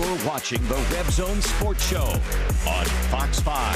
You're watching the RebZone Sports Show on Fox 5,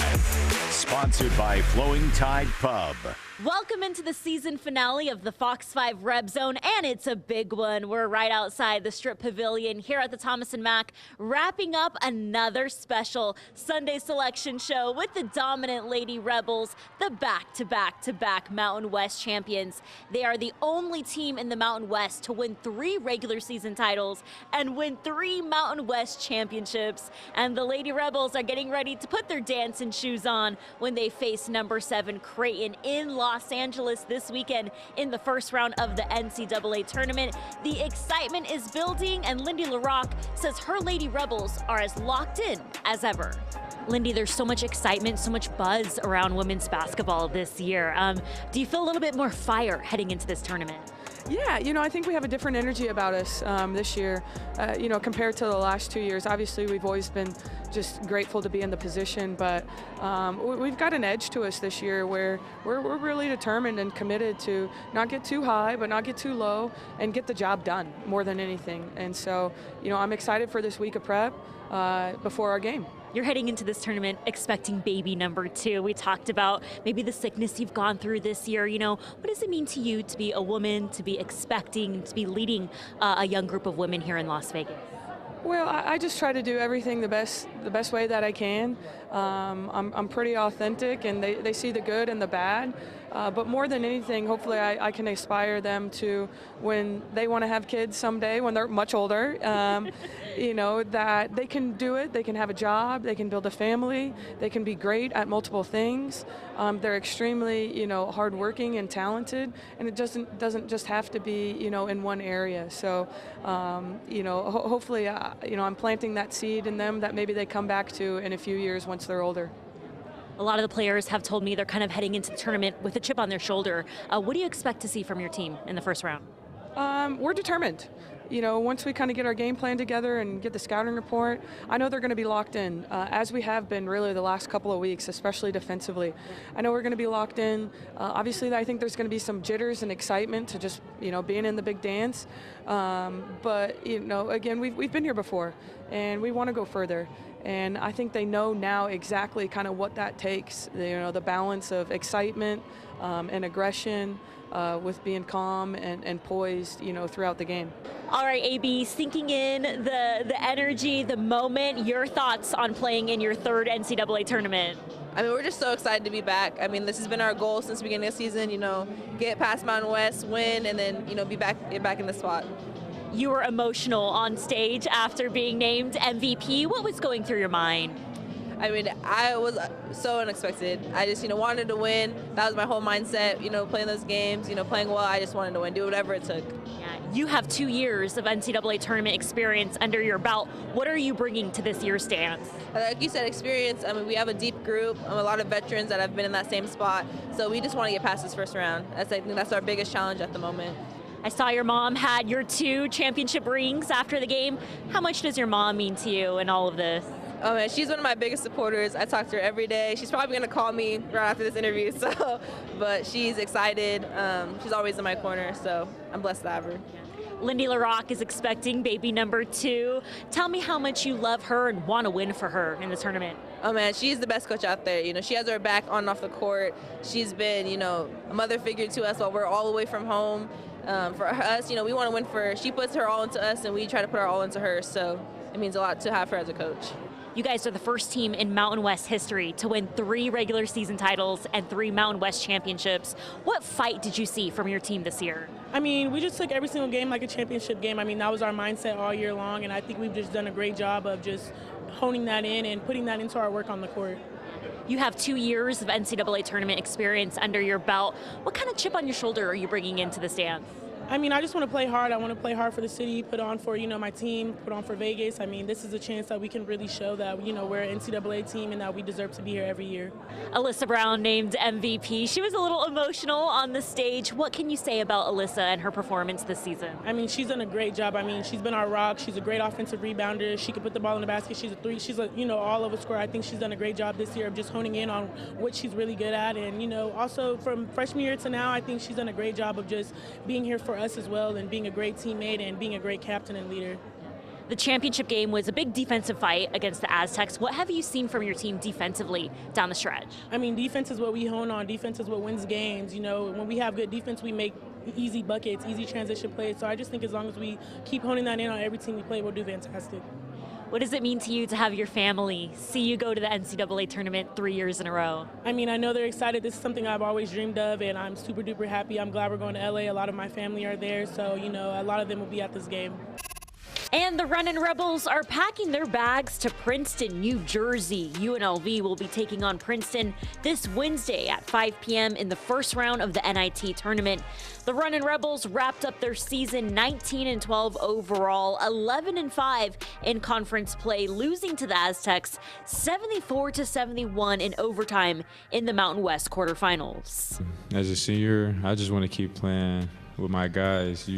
sponsored by Flowing Tide Pub. Welcome into the season finale of the Fox 5 RebZone, and it's a big one. We're right outside the Strip Pavilion here at the Thomas & Mack, wrapping up another special Sunday selection show with the dominant Lady Rebels, the back-to-back-to-back Mountain West champions. They are the only team in the Mountain West to win 3 regular season titles and win 3 Mountain West championships. And the Lady Rebels are getting ready to put their dancing shoes on when they face number 7 Creighton in Los Angeles this weekend in the first round of the NCAA tournament. The excitement is building, and Lindy LaRocque says her Lady Rebels are as locked in as ever. Lindy, there's so much excitement, so much buzz around women's basketball this year. Do you feel a little bit more fire heading into this tournament? Yeah, I think we have a different energy about us this year, compared to the last 2 years. Obviously, we've always been just grateful to be in the position, but we've got an edge to us this year where we're really determined and committed to not get too high, but not get too low, and get the job done more than anything. And so, I'm excited for this week of prep before our game. You're heading into this tournament expecting baby number 2. We talked about maybe the sickness you've gone through this year. What does it mean to you to be a woman, to be expecting, to be leading a young group of women here in Las Vegas? Well, I just try to do everything the best way that I can. I'm pretty authentic, and they see the good and the bad. But more than anything, hopefully I can inspire them to, when they want to have kids someday, when they're much older, that they can do it, they can have a job, they can build a family, they can be great at multiple things. They're extremely, hardworking and talented, and it doesn't just have to be, in one area. So, hopefully, I'm planting that seed in them that maybe they come back to in a few years once they're older. A lot of the players have told me they're kind of heading into the tournament with a chip on their shoulder. What do you expect to see from your team in the first round? We're determined. Once we kind of get our game plan together and get the scouting report, I know they're going to be locked in, as we have been really the last couple of weeks, especially defensively. I know we're going to be locked in. Obviously, I think there's going to be some jitters and excitement to just, being in the big dance. But, again, we've been here before, and we want to go further. And I think they know now exactly kind of what that takes, the balance of excitement and aggression with being calm and poised, throughout the game. All right, AB, sinking in the energy, the moment, your thoughts on playing in your 3rd NCAA tournament? We're just so excited to be back. This has been our goal since the beginning of the season, get past Mountain West, win, and then, get back in the spot. You were emotional on stage after being named MVP. What was going through your mind? I was so unexpected. I just, wanted to win. That was my whole mindset, playing those games, playing well. I just wanted to win, do whatever it took. Yeah, you have 2 years of NCAA tournament experience under your belt. What are you bringing to this year's dance? Like you said, experience. We have a deep group, a lot of veterans that have been in that same spot. So we just want to get past this first round. I think that's our biggest challenge at the moment. I saw your mom had your 2 championship rings after the game. How much does your mom mean to you in all of this? Oh man, she's one of my biggest supporters. I talk to her every day. She's probably going to call me right after this interview, but she's excited. She's always in my corner, so I'm blessed to have her. Lindy LaRocque is expecting baby number 2. Tell me how much you love her and want to win for her in the tournament. Oh man, she's the best coach out there. She has her back on and off the court. She's been, a mother figure to us while we're all away from home. For us, we want to win for her. She puts her all into us, and we try to put our all into her, so it means a lot to have her as a coach. You guys are the first team in Mountain West history to win 3 regular season titles and 3 Mountain West championships. What fight did you see from your team this year? We just took every single game like a championship game. That was our mindset all year long, and I think we've just done a great job of just honing that in and putting that into our work on the court. You have 2 years of NCAA tournament experience under your belt. What kind of chip on your shoulder are you bringing into this dance? I just want to play hard. I want to play hard for the city, put on for, my team, put on for Vegas. This is a chance that we can really show that, we're an NCAA team and that we deserve to be here every year. Alyssa Brown named MVP. She was a little emotional on the stage. What can you say about Alyssa and her performance this season? She's done a great job. She's been our rock. She's a great offensive rebounder. She can put the ball in the basket. She's a 3. She's a, all of a scorer. I think she's done a great job this year of just honing in on what she's really good at. And, also from freshman year to now, I think she's done a great job of just being here for us as well and being a great teammate and being a great captain and leader. The championship game was a big defensive fight against the Aztecs. What have you seen from your team defensively down the stretch? I mean, defense is what we hone on. Defense is what wins games. You know, when we have good defense, we make easy buckets, easy transition plays. So I just think as long as we keep honing that in on every team we play, we'll do fantastic. What does it mean to you to have your family see you go to the NCAA tournament 3 years in a row? I mean, I know they're excited. This is something I've always dreamed of, and I'm super duper happy. I'm glad we're going to LA. A lot of my family are there, so, you know, a lot of them will be at this game. And the Runnin Rebels are packing their bags to Princeton, New Jersey. UNLV will be taking on Princeton this Wednesday at 5 p.m. in the first round of the NIT tournament. The Runnin Rebels wrapped up their season 19-12 overall, 11-5 in conference play, losing to the Aztecs 74-71 in overtime in the Mountain West quarterfinals. As a senior, I just want to keep playing with my guys.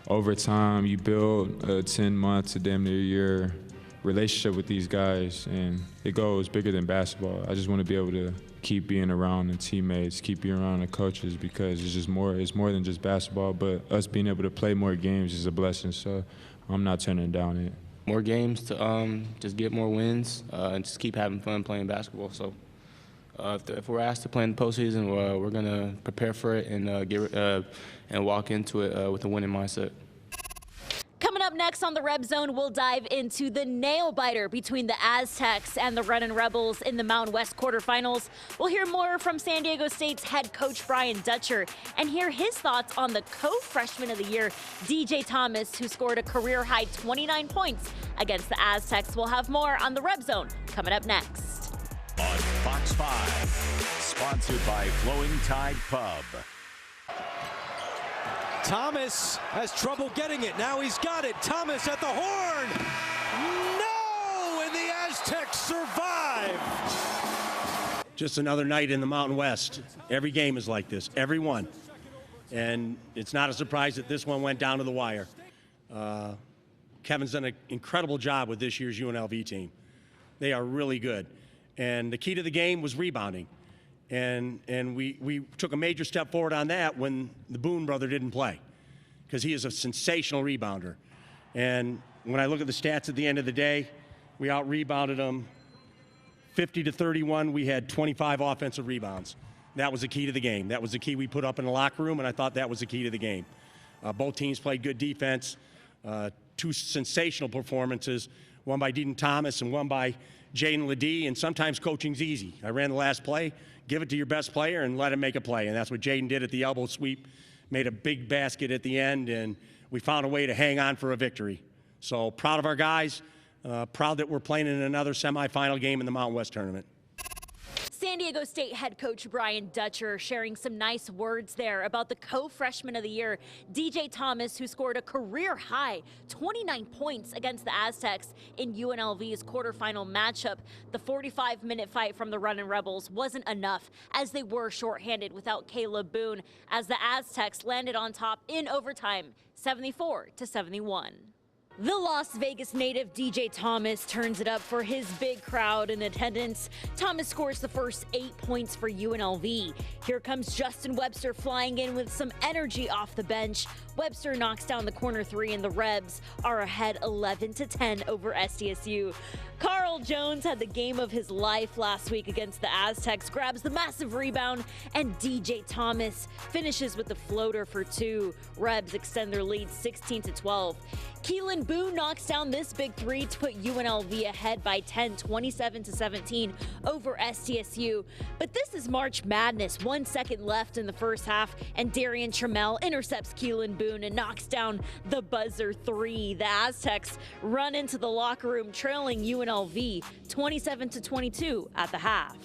Over time, you build a 10-month to damn near year relationship with these guys, and it goes bigger than basketball. I just want to be able to keep being around the teammates, keep being around the coaches, because it's more than just basketball, but us being able to play more games is a blessing, so I'm not turning down it. More games to just get more wins and just keep having fun playing basketball. So if we're asked to play in the postseason, we're going to prepare for it and walk into it with a winning mindset. Coming up next on the RebZone, we'll dive into the nail-biter between the Aztecs and the Runnin Rebels in the Mountain West quarterfinals. We'll hear more from San Diego State's head coach Brian Dutcher and hear his thoughts on the co-freshman of the year, DJ Thomas, who scored a career-high 29 points against the Aztecs. We'll have more on the RebZone coming up next. On Fox 5, sponsored by Flowing Tide Pub. Thomas has trouble getting it. Now he's got it. Thomas at the horn. No! And the Aztecs survive. Just another night in the Mountain West. Every game is like this. Every one. And it's not a surprise that this one went down to the wire. Kevin's done an incredible job with this year's UNLV team. They are really good. And the key to the game was rebounding. And we took a major step forward on that when the Boone brother didn't play, because he is a sensational rebounder. And when I look at the stats at the end of the day, we out-rebounded them 50-31. We had 25 offensive rebounds. That was the key to the game. That was the key we put up in the locker room, and I thought that was the key to the game. Both teams played good defense, two sensational performances, one by Deaton Thomas and one by Jaden Ledee, and sometimes coaching's easy. I ran the last play, give it to your best player and let him make a play, and that's what Jaden did at the elbow sweep, made a big basket at the end, and we found a way to hang on for a victory. So proud of our guys, proud that we're playing in another semifinal game in the Mountain West tournament. San Diego State head coach Brian Dutcher sharing some nice words there about the co-freshman of the year, DJ Thomas, who scored a career-high 29 points against the Aztecs in UNLV's quarterfinal matchup. The 45-minute fight from the Runnin Rebels wasn't enough, as they were shorthanded without Caleb Boone, as the Aztecs landed on top in overtime, 74-71. The Las Vegas native DJ Thomas turns it up for his big crowd in attendance. Thomas scores the first 8 points for UNLV. Here comes Justin Webster flying in with some energy off the bench. Webster knocks down the corner three, and the Rebs are ahead 11-10 over SDSU. Carl Jones had the game of his life last week against the Aztecs, grabs the massive rebound, and DJ Thomas finishes with the floater for two. Rebs extend their lead 16-12. Keelan Boone knocks down this big three to put UNLV ahead by 10, 27-17 over SDSU. But this is March Madness. 1 second left in the first half, and Darian Trammell intercepts Keelan Boone and knocks down the buzzer three. The Aztecs run into the locker room trailing UNLV 27-22 at the half.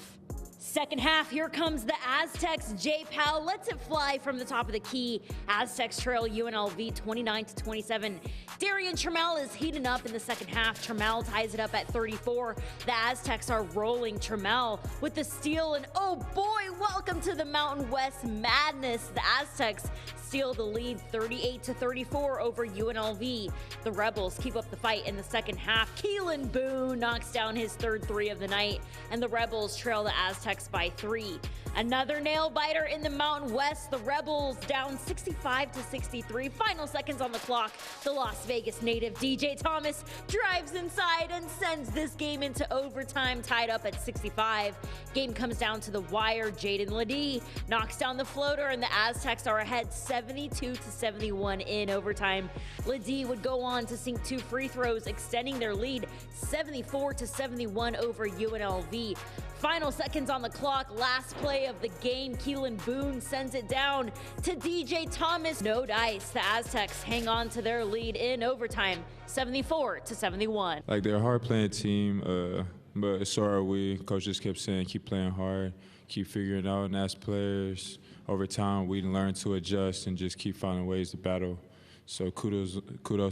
Second half, here comes the Aztecs. Jay Powell lets it fly from the top of the key. Aztecs trail UNLV 29-27. Darian Trammell is heating up in the second half. Trammell ties it up at 34. The Aztecs are rolling. Trammell with the steal, and oh boy, welcome to the Mountain West madness. The Aztecs steal the lead 38-34 over UNLV. The Rebels keep up the fight in the second half. Keelan Boone knocks down his third three of the night, and the Rebels trail the Aztecs by 3. Another nail-biter in the Mountain West. The Rebels down 65-63. Final seconds on the clock. The Las Vegas native DJ Thomas drives inside and sends this game into overtime, tied up at 65. Game comes down to the wire. Jaden Ledee knocks down the floater, and the Aztecs are ahead 72-71 in overtime. Ledee would go on to sink 2 free throws, extending their lead 74-71 over UNLV. Final seconds on the clock. Last play of the game. Keelan Boone sends it down to DJ Thomas. No dice. The Aztecs hang on to their lead in overtime, 74-71. Like, they're a hard-playing team, but so are we. Coach just kept saying, keep playing hard, keep figuring it out. And as players, over time, we learn to adjust and just keep finding ways to battle. So kudos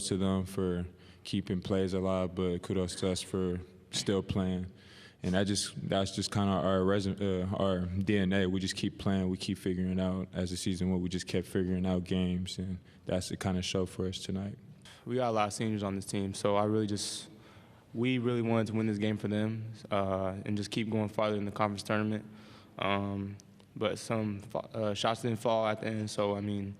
to them for keeping plays alive, but kudos to us for still playing. And that's just kind of our DNA. We just keep playing, we keep figuring it out. As the season went, we just kept figuring out games, and that's the kind of show for us tonight. We got a lot of seniors on this team, so we really wanted to win this game for them and just keep going farther in the conference tournament. But some shots didn't fall at the end, so I mean,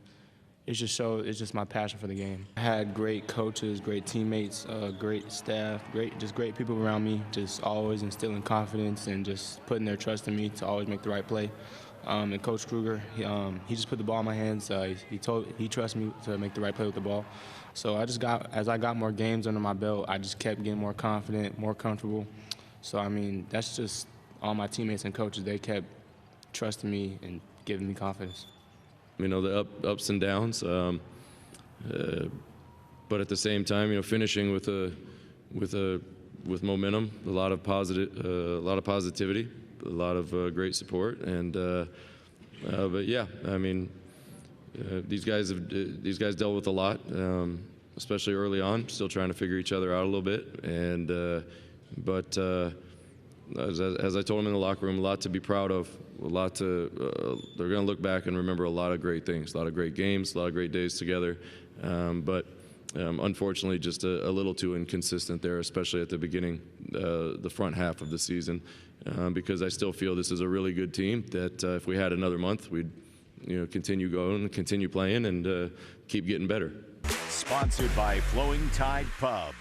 it's just my passion for the game. I had great coaches, great teammates, great staff, great people around me, just always instilling confidence and just putting their trust in me to always make the right play. And Coach Kruger, he just put the ball in my hands. He trusted me to make the right play with the ball. So as I got more games under my belt, I just kept getting more confident, more comfortable. So I mean, that's just all my teammates and coaches. They kept trusting me and giving me confidence. You know, the ups and downs, but at the same time, finishing with momentum, a lot of positivity, a lot of great support, and but yeah, I mean, these guys dealt with a lot, especially early on, still trying to figure each other out a little bit, and but. As I told them in the locker room, a lot to be proud of, they're going to look back and remember a lot of great things, a lot of great games, a lot of great days together, but unfortunately just a little too inconsistent there, especially at the beginning, the front half of the season, because I still feel this is a really good team that if we had another month, we'd continue going, continue playing, and keep getting better. Sponsored by Flowing Tide Pub.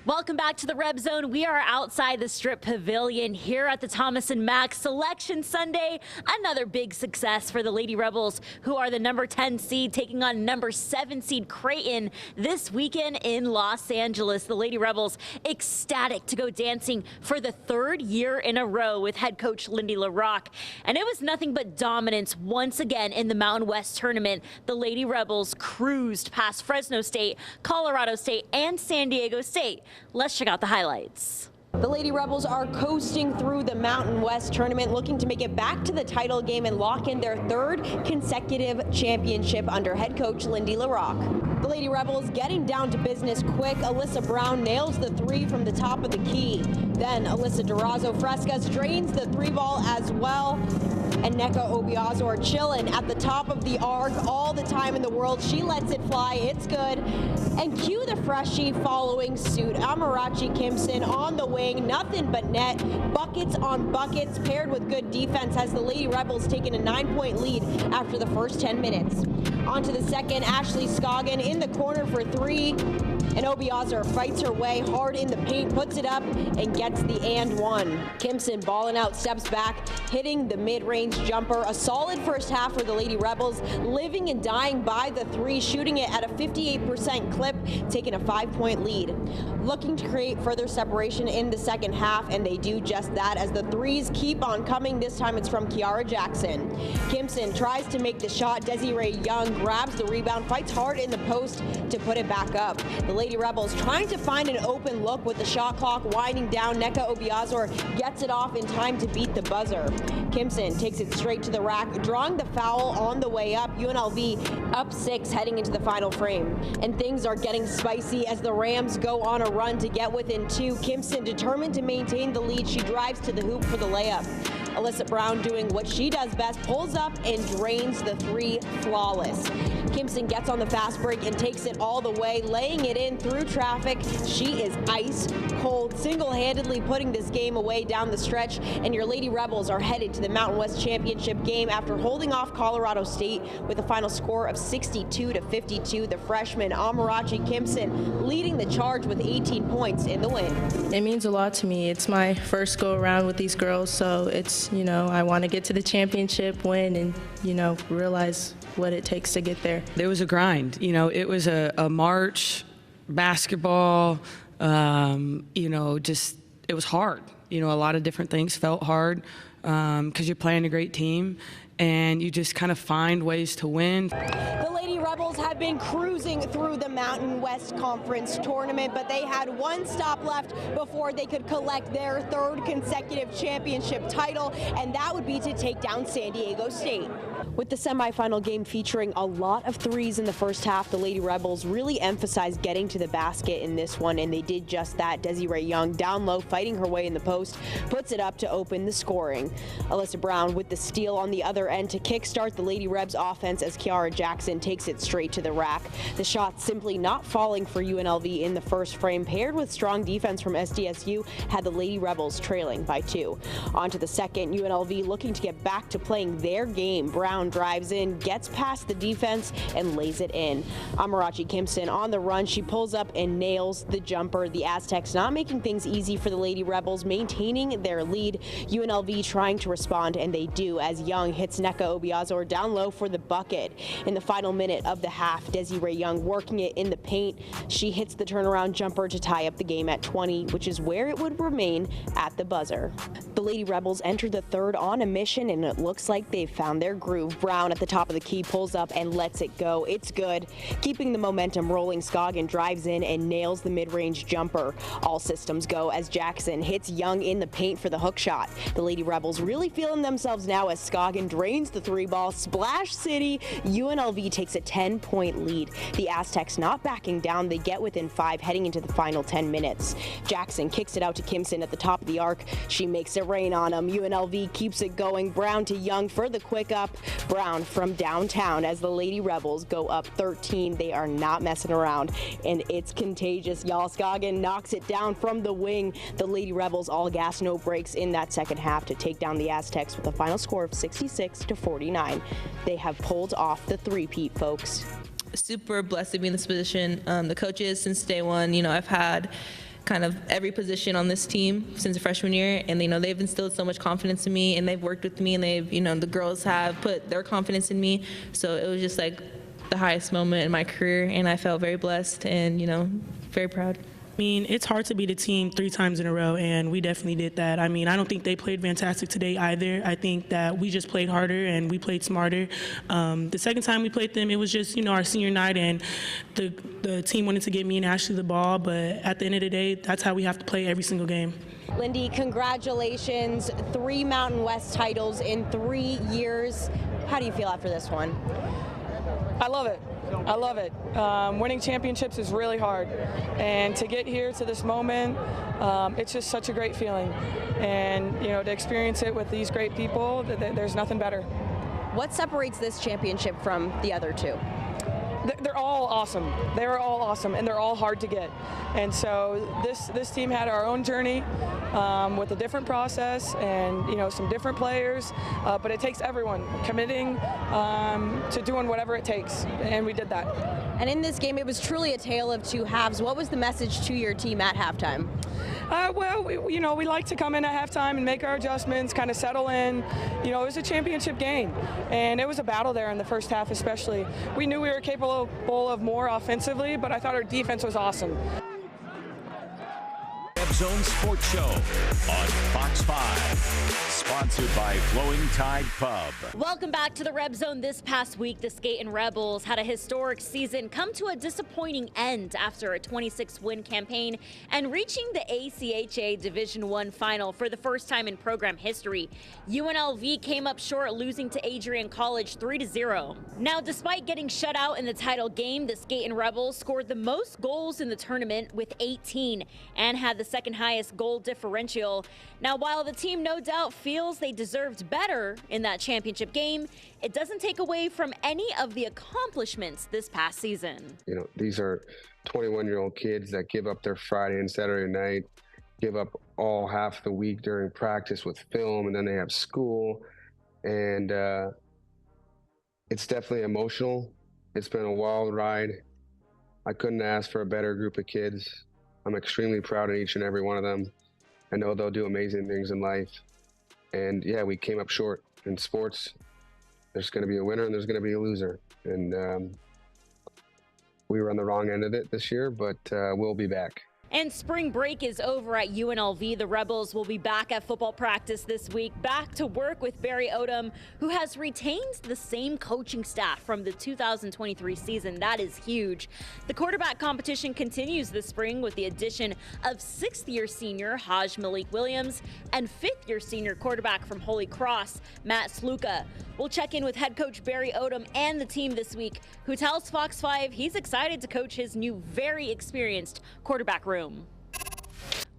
Welcome back to the RebZone. We are outside the Strip Pavilion here at the Thomas & Mack Selection Sunday. Another big success for the Lady Rebels, who are the number 10 seed taking on number 7 seed Creighton this weekend in Los Angeles. The Lady Rebels ecstatic to go dancing for the 3rd year in a row with head coach Lindy LaRocque. And it was nothing but dominance once again in the Mountain West tournament. The Lady Rebels cruised past Fresno State, Colorado State, and San Diego State. Let's check out the highlights. The Lady Rebels are coasting through the Mountain West tournament, looking to make it back to the title game and lock in their 3rd consecutive championship under head coach Lindy LaRocque. The Lady Rebels getting down to business quick. Alyssa Brown nails the 3 from the top of the key. Then Alyssa Durazo Frescas drains the 3 ball as well. And Nneka Obiazor chilling at the top of the arc all the time in the world. She lets it fly. It's good. And cue the freshie following suit. Amarachi Kimson on the wing. Nothing but net. Buckets on buckets paired with good defense has the Lady Rebels taken a 9-point lead after the first 10 minutes. On to the second. Ashley Scoggin in the corner for 3. And Obiazor fights her way hard in the paint, puts it up, and gets the and one. Kimson balling out, steps back, hitting the mid-range jumper. A solid first half for the Lady Rebels, living and dying by the 3, shooting it at a 58% clip, taking a 5-point lead. Looking to create further separation in the second half, and they do just that as the 3s keep on coming. This time it's from Kiara Jackson. Kimson tries to make the shot. Desiree Young grabs the rebound, fights hard in the post to put it back up. The Lady Rebels trying to find an open look with the shot clock winding down. Nneka Obiazor gets it off in time to beat the buzzer. Kimson takes it straight to the rack, drawing the foul on the way up. UNLV up 6 heading into the final frame. And things are getting spicy as the Rams go on a run to get within 2. Kimson determined to maintain the lead. She drives to the hoop for the layup. Alyssa Brown doing what she does best, pulls up and drains the 3 flawless. Kimpson gets on the fast break and takes it all the way, laying it in through traffic. She is ice cold, single-handedly putting this game away down the stretch, and your Lady Rebels are headed to the Mountain West Championship game after holding off Colorado State with a final score of 62-52. The freshman Amarachi Kimpson leading the charge with 18 points in the win. It means a lot to me. It's my first go around with these girls, so it's, I want to get to the championship, win, and, realize what it takes to get there. There was a grind. It was a march, basketball, it was hard. A lot of different things felt hard because you're playing a great team and you just kind of find ways to win. The Lady Rebels have been cruising through the Mountain West Conference tournament, but they had one stop left before they could collect their third consecutive championship title, and that would be to take down San Diego State. With the semifinal game featuring a lot of threes in the first half, the Lady Rebels really emphasized getting to the basket in this one, and they did just that. Desiree Young down low, fighting her way in the post, puts it up to open the scoring. Alyssa Brown with the steal on the other end to kickstart the Lady Rebs offense as Kiara Jackson takes it straight to the rack. The shot simply not falling for UNLV in the first frame, paired with strong defense from SDSU, had the Lady Rebels trailing by 2. On to the second, UNLV looking to get back to playing their game. Brown drives in, gets past the defense, and lays it in. Amarachi Kimpson on the run. She pulls up and nails the jumper. The Aztecs not making things easy for the Lady Rebels, maintaining their lead. UNLV trying to respond, and they do as Young hits Nneka Obiazor down low for the bucket. In the final minute of the half, Desiree Young working it in the paint. She hits the turnaround jumper to tie up the game at 20, which is where it would remain at the buzzer. The Lady Rebels enter the third on a mission, and it looks like they've found their groove. Brown at the top of the key pulls up and lets it go. It's good. Keeping the momentum rolling, Scoggin drives in and nails the mid-range jumper. All systems go as Jackson hits Young in the paint for the hook shot. The Lady Rebels really feeling themselves now as Scoggin drains the 3-ball. Splash City. UNLV takes a 10-point lead. The Aztecs not backing down. They get within 5 heading into the final 10 minutes. Jackson kicks it out to Kimpson at the top of the arc. She makes it rain on him. UNLV keeps it going. Brown to Young for the quick up. Brown from downtown as the Lady Rebels go up 13. They are not messing around, and it's contagious, y'all. Scoggin knocks it down from the wing. The Lady Rebels all gas, no breaks in that second half to take down the Aztecs with a final score of 66-49. They have pulled off the three-peat, folks. Super blessed to be in this position. The coaches since day one, I've had kind of every position on this team since the freshman year, and they've instilled so much confidence in me, and they've worked with me, and they've the girls have put their confidence in me. So it was just like the highest moment in my career, and I felt very blessed and very proud. It's hard to beat a team 3 times in a row, and we definitely did that. I don't think they played fantastic today either. I think that we just played harder and we played smarter. The second time we played them, it was just, our senior night, and the team wanted to get me and Ashley the ball, but at the end of the day, that's how we have to play every single game. Lindy, congratulations. 3 Mountain West titles in 3 years. How do you feel after this one? I love it. I love it. Winning championships is really hard, and to get here to this moment, it's just such a great feeling. And to experience it with these great people, there's nothing better. What separates this championship from the other 2? They're all awesome. They're all awesome, and they're all hard to get. And so this team had our own journey with a different process and some different players, but it takes everyone committing to doing whatever it takes, and we did that. And in this game, it was truly a tale of 2 halves. What was the message to your team at halftime? Well, we like to come in at halftime and make our adjustments, kind of settle in. It was a championship game, and it was a battle there in the first half especially. We knew we were capable of more offensively, but I thought our defense was awesome. RebZone Sports Show on Fox 5, sponsored by Flowing Tide Pub. Welcome back to the RebZone. This past week, the Creighton Rebels had a historic season come to a disappointing end after a 26-win campaign and reaching the ACHA Division I final for the first time in program history. UNLV came up short, losing to Adrian College 3-0. Now, despite getting shut out in the title game, the Creighton Rebels scored the most goals in the tournament with 18 and had the second second highest goal differential. Now, while the team no doubt feels they deserved better in that championship game, it doesn't take away from any of the accomplishments this past season. You know, these are 21-year-old kids that give up their Friday and Saturday night, give up all half the week during practice with film, and then they have school. And it's definitely emotional. It's been a wild ride. I couldn't ask for a better group of kids. I'm extremely proud of each and every one of them. I know they'll do amazing things in life. And yeah, we came up short. In sports, there's going to be a winner and there's going to be a loser. And we were on the wrong end of it this year, but we'll be back. And spring break is over at UNLV. The Rebels will be back at football practice this week, back to work with Barry Odom, who has retained the same coaching staff from the 2023 season. That is huge. The quarterback competition continues this spring with the addition of sixth-year senior Haj Malik Williams and fifth-year senior quarterback from Holy Cross, Matt Sluka. We'll check in with head coach Barry Odom and the team this week, who tells Fox 5 he's excited to coach his new, very experienced quarterback room.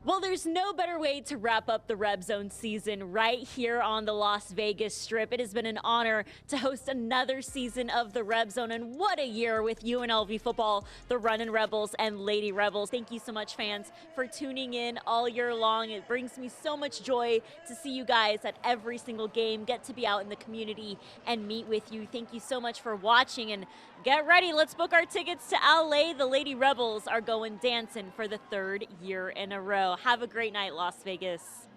Well, there's no better way to wrap up the RebZone season right here on the Las Vegas Strip. It has been an honor to host another season of the RebZone, and what a year with UNLV football, the Runnin Rebels and Lady Rebels. Thank you so much, fans, for tuning in all year long. It brings me so much joy to see you guys at every single game, get to be out in the community and meet with you. Thank you so much for watching, and get ready. Let's book our tickets to LA. The Lady Rebels are going dancing for the third year in a row. Have a great night, Las Vegas.